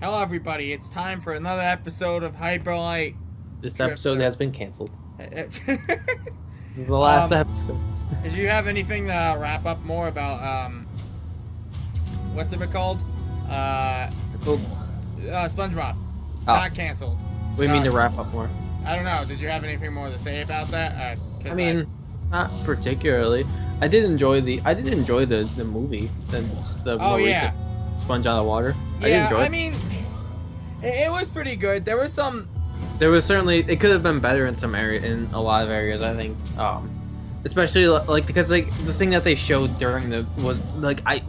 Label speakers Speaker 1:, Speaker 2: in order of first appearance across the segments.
Speaker 1: Hello, everybody. It's time for another episode of Hyperlight
Speaker 2: This episode
Speaker 1: Drifter.
Speaker 2: has been canceled.
Speaker 1: Did
Speaker 2: This is the last episode.
Speaker 1: you have anything to wrap up more about, what's it called?
Speaker 2: Canceled?
Speaker 1: SpongeBob.
Speaker 2: Oh.
Speaker 1: Not canceled.
Speaker 2: What do you mean to wrap up more?
Speaker 1: I don't know. Did you have anything more to say about that?
Speaker 2: Not particularly. I did enjoy the movie. The more recent Sponge Out of Water.
Speaker 1: Yeah,
Speaker 2: I did enjoy it.
Speaker 1: I mean, it was pretty good. There was some...
Speaker 2: There was certainly, it could have been better in a lot of areas, I think. Especially because the thing that they showed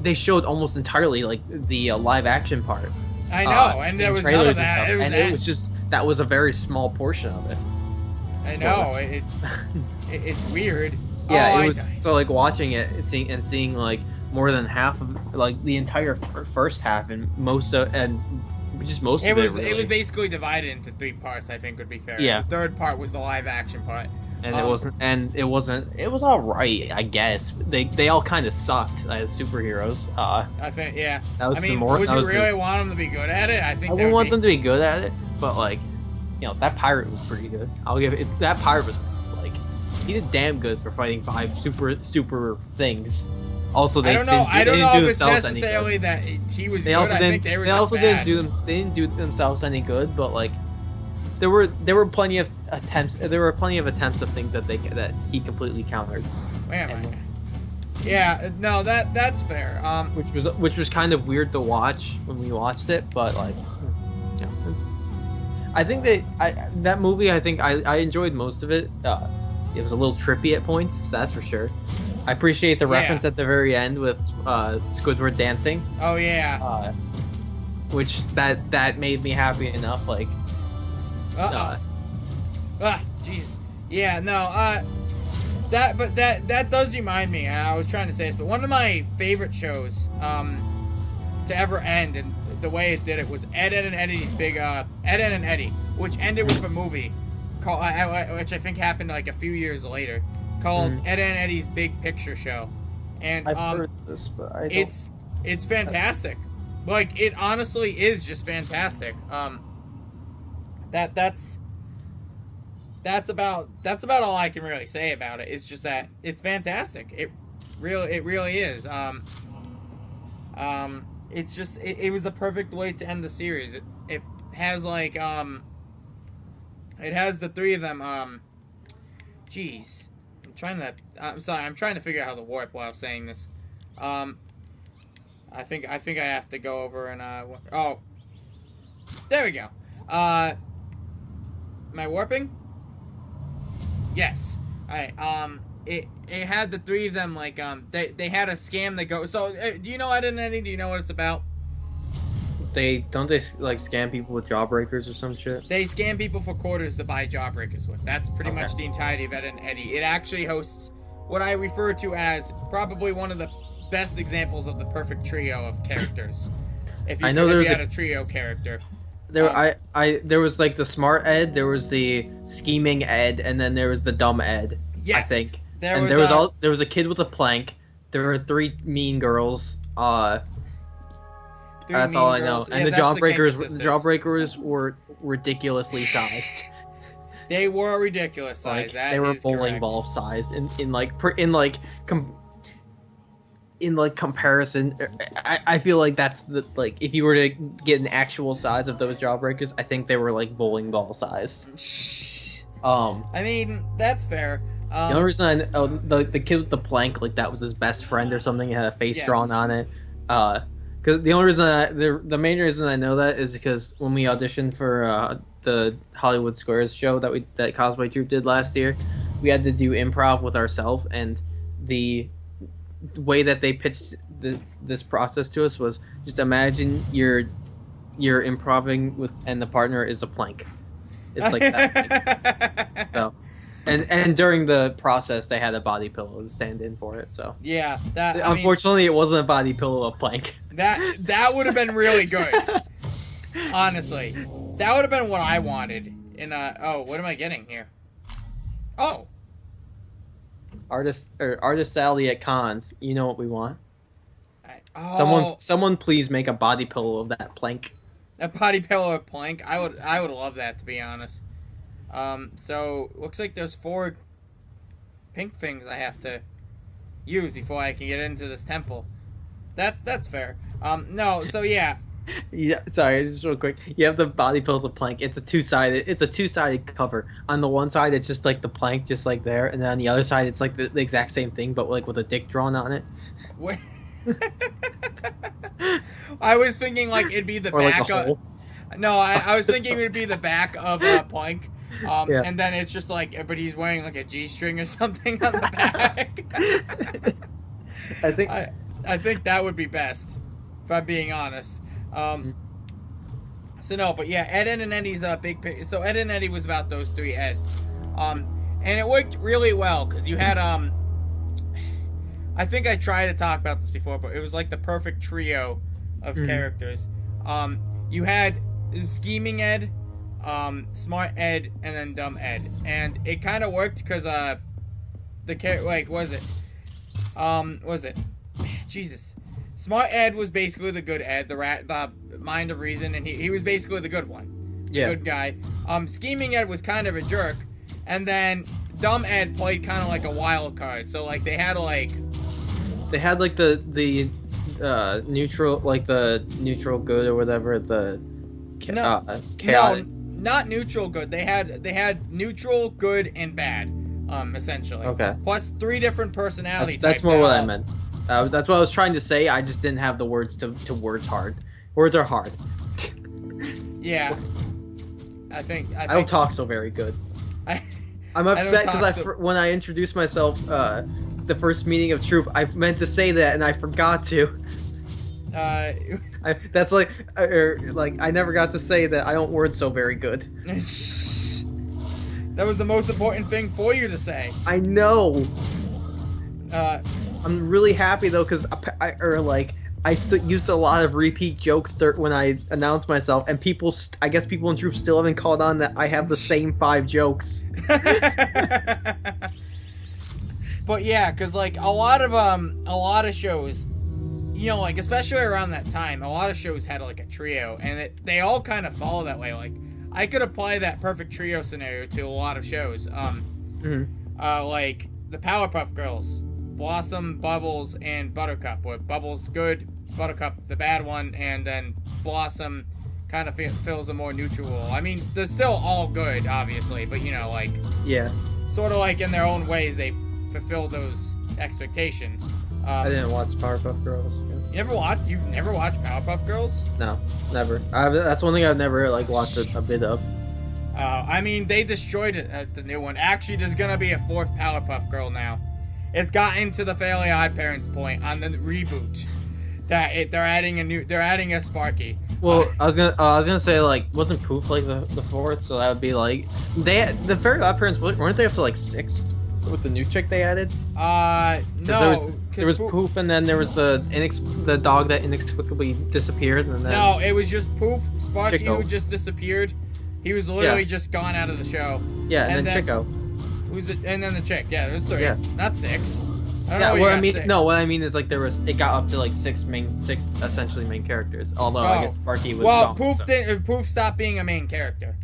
Speaker 2: they showed almost entirely the live action part.
Speaker 1: I know, and there was none of that.
Speaker 2: It was just that was a very small portion of it.
Speaker 1: I know it's weird.
Speaker 2: Yeah, it was so watching it, seeing more than half of the entire first half and most of it. Really.
Speaker 1: It was basically divided into 3 parts. I think would be fair.
Speaker 2: Yeah.
Speaker 1: The third part was the live action part.
Speaker 2: And it was all right, I guess. They all kind of sucked as superheroes.
Speaker 1: I think, yeah.
Speaker 2: That was
Speaker 1: would you really want them to be good at it? I
Speaker 2: wouldn't want them to be good at it, but that pirate was pretty good. I'll give it. That pirate was he did damn good for fighting 5 super things. Also, they didn't do themselves any good.
Speaker 1: That he was.
Speaker 2: They also didn't.
Speaker 1: They also
Speaker 2: didn't do themselves any good, but there were plenty of attempts. There were plenty of attempts of things that he completely countered.
Speaker 1: Yeah, no, that's fair.
Speaker 2: Which was kind of weird to watch when we watched it, but I think that movie. I think I enjoyed most of it. It was a little trippy at points, that's for sure. I appreciate the reference at the very end with Squidward dancing.
Speaker 1: Oh yeah.
Speaker 2: Which that made me happy enough.
Speaker 1: Jeez. Yeah. No. That does remind me. I was trying to say this, but one of my favorite shows to ever end, and the way it did it was Ed, Edd and Eddy's big Ed, Edd and Eddy, which ended with a movie called, which I think happened a few years later, called Ed, Edd and Eddy's Big Picture Show, and
Speaker 2: I've heard this, but I don't...
Speaker 1: it's fantastic. It honestly is just fantastic. That's about all I can really say about it. It's just that it's fantastic. It really is. It's just it was the perfect way to end the series. It has it has the 3 of them. Jeez, I'm sorry. I'm trying to figure out how to warp while saying this. I think I have to go over and oh, there we go. Am I warping? Yes. All right. It had the 3 of them they had a scam that go. So do you know Ed, Edd and Eddy? Do you know what it's about?
Speaker 2: They scam people with jawbreakers or some shit?
Speaker 1: They scam people for quarters to buy jawbreakers with. That's pretty much the entirety of Ed, Edd and Eddy. It actually hosts what I refer to as probably one of the best examples of the perfect trio of characters. If you had a trio character.
Speaker 2: There was the smart Ed, there was the scheming Ed, and then there was the dumb Ed.
Speaker 1: Yes,
Speaker 2: I think. There was a kid with a plank. There were 3 mean girls. That's all I know. And the jawbreakers were ridiculously sized.
Speaker 1: They were ridiculous sized.
Speaker 2: They were bowling ball sized in comparison. I feel like that's if you were to get an actual size of those jawbreakers, I think they were bowling ball sized.
Speaker 1: I mean, that's fair.
Speaker 2: The only reason the kid with the plank, that was his best friend or something, had a face drawn on it. Because the only reason the main reason I know that is because when we auditioned for the Hollywood Squares show that Cosplay Troupe did last year, we had to do improv with ourselves, and the way that they pitched this process to us was just imagine you're improving with, and the partner is a plank. It's like that. So, and during the process, they had a body pillow to stand in for it. So
Speaker 1: yeah,
Speaker 2: unfortunately, it wasn't a body pillow, a plank.
Speaker 1: That would have been really good. Honestly, that would have been what I wanted. What am I getting here? Oh.
Speaker 2: Artist alley at cons. You know what we want. Someone please make a body pillow of that plank.
Speaker 1: A body pillow of plank. I would love that, to be honest. So looks like there's 4 pink things I have to use before I can get into this temple. That's fair. No, so yeah.
Speaker 2: Yeah, sorry, just real quick. You have the body pillow, the plank. It's a two-sided cover. On the one side, it's just like the plank, just like there, and then on the other side, it's like the exact same thing, but like with a dick drawn on it.
Speaker 1: Wait. I was thinking like it'd be the
Speaker 2: Or
Speaker 1: back
Speaker 2: like a
Speaker 1: of.
Speaker 2: hole.
Speaker 1: No, I was thinking it would be the back of a plank.
Speaker 2: Yeah.
Speaker 1: And then it's just like, but he's wearing like a G-string or something on the back. I think that would be best, if I'm being honest. So no, but yeah, Ed, Ed and Eddie's big. So Ed and Eddie was about those 3 Eds, and it worked really well because you had I think I tried to talk about this before, but it was like the perfect trio of characters. You had scheming Ed, smart Ed, and then dumb Ed, and it kind of worked because Jesus. Smart Ed was basically the good Ed, the mind of reason, and he was basically the good one.
Speaker 2: Yeah.
Speaker 1: Good guy. Scheming Ed was kind of a jerk, and then dumb Ed played kind of like a wild card. So like they had like
Speaker 2: the neutral, like the neutral good or whatever, chaotic.
Speaker 1: No, not neutral good. They had neutral, good, and bad, essentially. Okay. Plus 3 different personality types.
Speaker 2: That's more what I meant. That's what I was trying to say. I just didn't have the words to words hard. Words are hard.
Speaker 1: Yeah. I
Speaker 2: don't talk so very good. I'm upset because when I introduced myself, the first meeting of Troop, I meant to say that and I forgot to. That's like I never got to say that I don't word so very good.
Speaker 1: That was the most important thing for you to say.
Speaker 2: I know. I'm really happy though because I used a lot of repeat jokes when I announced myself, and I guess people in Troop still haven't caught on that I have the same 5 jokes.
Speaker 1: But yeah, because like a lot of shows, you know, like especially around that time, a lot of shows had like a trio, and they all kind of follow that way. Like I could apply that perfect trio scenario to a lot of shows. Like the Powerpuff Girls, Blossom, Bubbles, and Buttercup. Where Bubbles good, Buttercup the bad one, and then Blossom kind of fills a more neutral role. I mean, they're still all good, obviously, but you know, like sort of like in their own ways, they fulfill those expectations.
Speaker 2: I didn't watch Powerpuff Girls.
Speaker 1: You've never watched Powerpuff Girls?
Speaker 2: No, never. That's one thing I've never watched a bit of.
Speaker 1: I mean, they destroyed it at the new one. Actually, there's gonna be a 4th Powerpuff Girl now. It's gotten to the Fairly Odd Parents point on the reboot that they're adding a Sparky.
Speaker 2: Well, I was gonna say like wasn't Poof like the 4th, so that would be like the Fairly Odd Parents weren't they up to like 6 with the new chick they added?
Speaker 1: No.
Speaker 2: There was Poof, and then there was the dog that inexplicably disappeared, and then
Speaker 1: it was just Poof, Sparky Chico. Who just disappeared. He was literally just gone out of the show.
Speaker 2: Yeah, and then Chico.
Speaker 1: And then the chick. Yeah, there's 3. Yeah. Not 6.
Speaker 2: What I mean is like it got up to like 6 essentially main characters. Although I guess Sparky was gone.
Speaker 1: Poof stopped being a main character.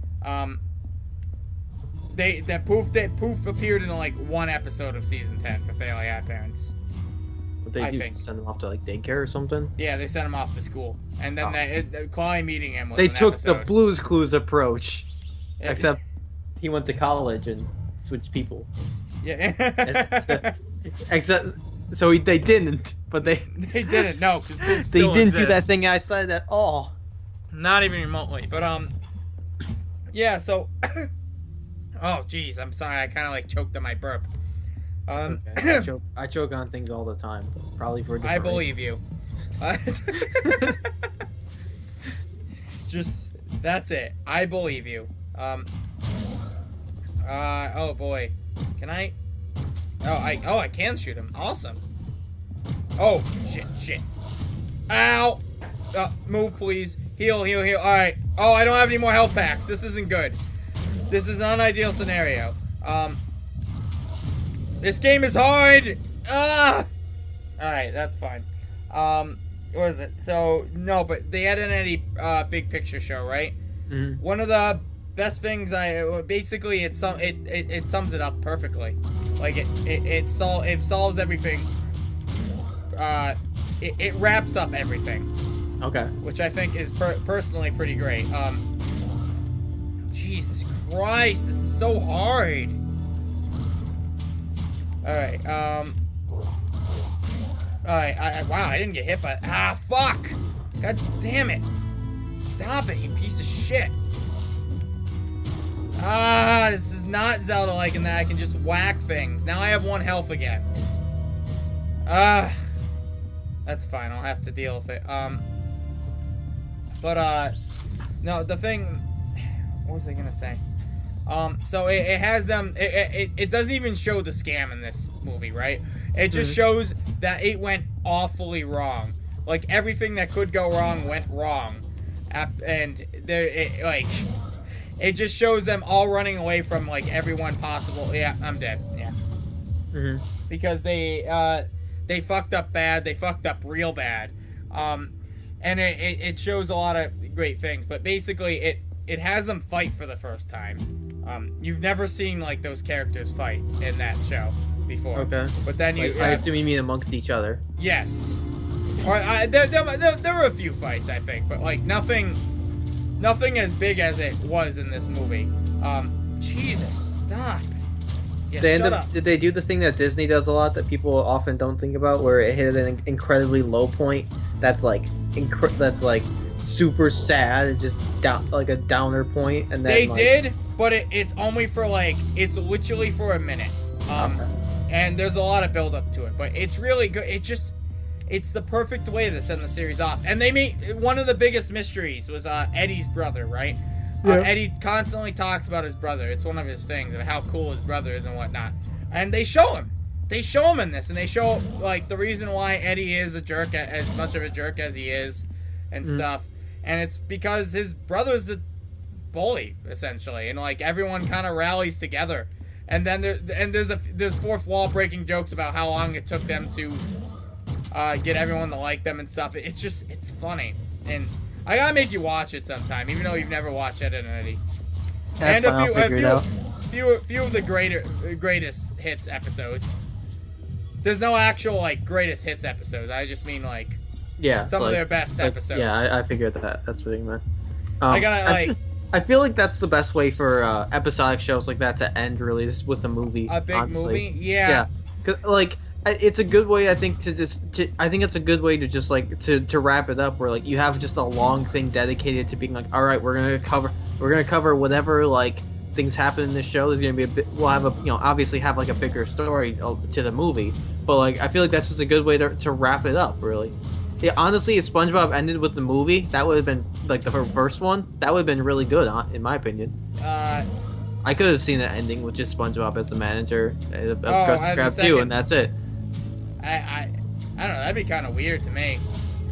Speaker 1: Poof appeared in like 1 episode of season 10 for Fairly Odd Parents.
Speaker 2: What they do? Send him off to like daycare or something?
Speaker 1: Yeah, they sent him off to school, and then Chloe meeting him was
Speaker 2: They took the Blue's Clues approach, except he went to college and switched people.
Speaker 1: Yeah.
Speaker 2: They didn't, but they
Speaker 1: didn't. No,
Speaker 2: they didn't do that thing outside at all.
Speaker 1: Not even remotely. But yeah. So, oh jeez, I'm sorry. I kind of like choked on my burp.
Speaker 2: Okay. I choke on things all the time. Probably for a different
Speaker 1: I believe reason. You. Just that's it. I believe you. Oh boy, can I? I can shoot him. Awesome. Oh shit. Ow. Move please. Heal. All right. Oh, I don't have any more health packs. This isn't good. This is an unideal scenario. This game is hard. Alright, that's fine. what is it? So no, but the Ed and Eddie Big Picture Show, right?
Speaker 2: Mm-hmm.
Speaker 1: One of the best things basically it sums it up perfectly. Like it solves everything. It wraps up everything.
Speaker 2: Okay.
Speaker 1: Which I think is personally pretty great. Jesus Christ, this is so hard. All right. Alright, wow, I didn't get hit by... fuck! God damn it! Stop it, you piece of shit! This is not Zelda-like in that I can just whack things. Now I have 1 health again. That's fine, I'll have to deal with it. No, the thing... What was I gonna say? So it has them... It doesn't even show the scam in this movie, right? It just shows that it went awfully wrong. Like, everything that could go wrong went wrong. And it just shows them all running away from, like, everyone possible. Yeah, I'm dead. Yeah.
Speaker 2: Mm-hmm.
Speaker 1: Because they fucked up bad. They fucked up real bad. And it shows a lot of great things. But basically, it has them fight for the first time. You've never seen, like, those characters fight in that show before.
Speaker 2: Okay.
Speaker 1: But then you...
Speaker 2: I assume you mean amongst each other.
Speaker 1: Yes. Or there were a few fights, I think, but like nothing as big as it was in this movie. Jesus, stop. Yeah, shut up.
Speaker 2: Did they do the thing that Disney does a lot that people often don't think about, where it hit an incredibly low point that's like super sad and just down, like a downer point, and then
Speaker 1: they did, but it's only for it's literally for a minute.
Speaker 2: Okay.
Speaker 1: And there's a lot of build up to it, but it's really good. It's the perfect way to send the series off. And they made one of the biggest mysteries was Eddie's brother, right? Yeah. Eddie constantly talks about his brother. It's one of his things and how cool his brother is and whatnot. And they show him. They show him in this, and they show like the reason why Eddie is a jerk, as much of a jerk as he is, and stuff. And it's because his brother's a bully essentially, and like everyone kind of rallies together. And then there's fourth wall breaking jokes about how long it took them to get everyone to like them and stuff. It's funny, and I gotta make you watch it sometime, even though you've never watched Ed and Eddie.
Speaker 2: That's fine, I'll figure it out.
Speaker 1: Few of the greatest hits episodes. There's no actual like greatest hits episodes. I just mean like some of their best episodes.
Speaker 2: Yeah, I figured that. That's what you meant.
Speaker 1: I gotta
Speaker 2: I feel like that's the best way for episodic shows like that to end, really, just with a movie.
Speaker 1: A big
Speaker 2: honestly.
Speaker 1: movie, yeah.
Speaker 2: Cause like it's a good way, I think, I think it's a good way to just like to wrap it up, where like you have just a long thing dedicated to being like, all right, we're gonna cover whatever like things happen in this show. There's gonna be we'll have a obviously have like a bigger story to the movie, but like I feel like that's just a good way to wrap it up, really. Yeah, honestly, if SpongeBob ended with the movie, that would have been like the first one. That would have been really good, in my opinion. I could have seen it ending with just SpongeBob as the manager of Krusty Krab 2, and that's it.
Speaker 1: I don't know. That'd be kind of weird to me.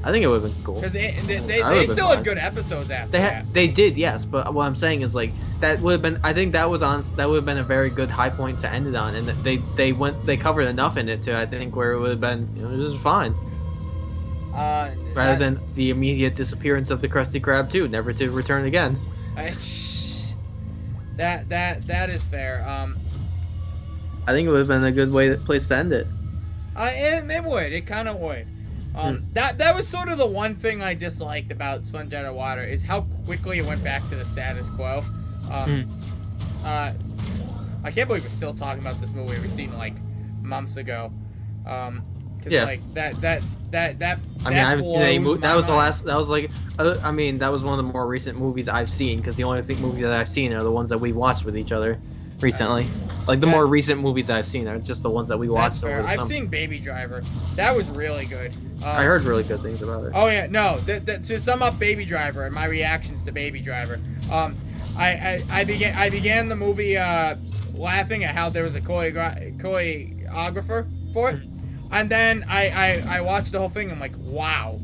Speaker 2: I think it would have been cool.
Speaker 1: Because they still had good episodes after that.
Speaker 2: They did, yes. But what I'm saying is like that would have been. I think that would have been a very good high point to end it on, and they covered enough in it to I think where it would have been. It was fine. Rather than the immediate disappearance of the Krusty Krab 2, never to return again.
Speaker 1: That is fair.
Speaker 2: I think it would have been a good place to end it.
Speaker 1: It would. It kind of would. That was sort of the one thing I disliked about Sponge Out of Water is how quickly it went back to the status quo. I can't believe we're still talking about this movie we've seen like months ago. Like that. I mean, I haven't seen any movie.
Speaker 2: That was the last. That was like. I mean, that was one of the more recent movies I've seen, because the only movies that I've seen are the ones that we watched with each other recently. Like the more recent movies I've seen are just the ones that we watched.
Speaker 1: I've seen Baby Driver. That was really good.
Speaker 2: I heard really good things about it.
Speaker 1: Oh yeah, no. To sum up Baby Driver and my reactions to Baby Driver, I began the movie laughing at how there was a choreographer for it. And then I watched the whole thing. I'm like, wow,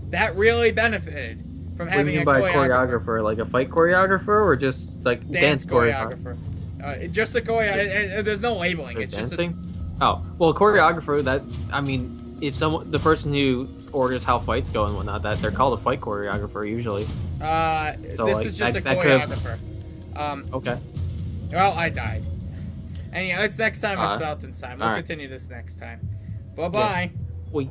Speaker 1: that really benefited from having a
Speaker 2: choreographer. Like a fight choreographer, or just like dance choreographer?
Speaker 1: Just the choreographer. There's no labeling. It's
Speaker 2: dancing.
Speaker 1: Just
Speaker 2: oh well, choreographer. That I mean, if the person who orders how fights go and whatnot, that they're called a fight choreographer usually. So,
Speaker 1: this
Speaker 2: like,
Speaker 1: is just a
Speaker 2: that could've-
Speaker 1: choreographer.
Speaker 2: Okay.
Speaker 1: Well, I died. And yeah, it's next time on Speletons time. We'll
Speaker 2: alright.
Speaker 1: continue this next time. Bye-bye.
Speaker 2: Wait.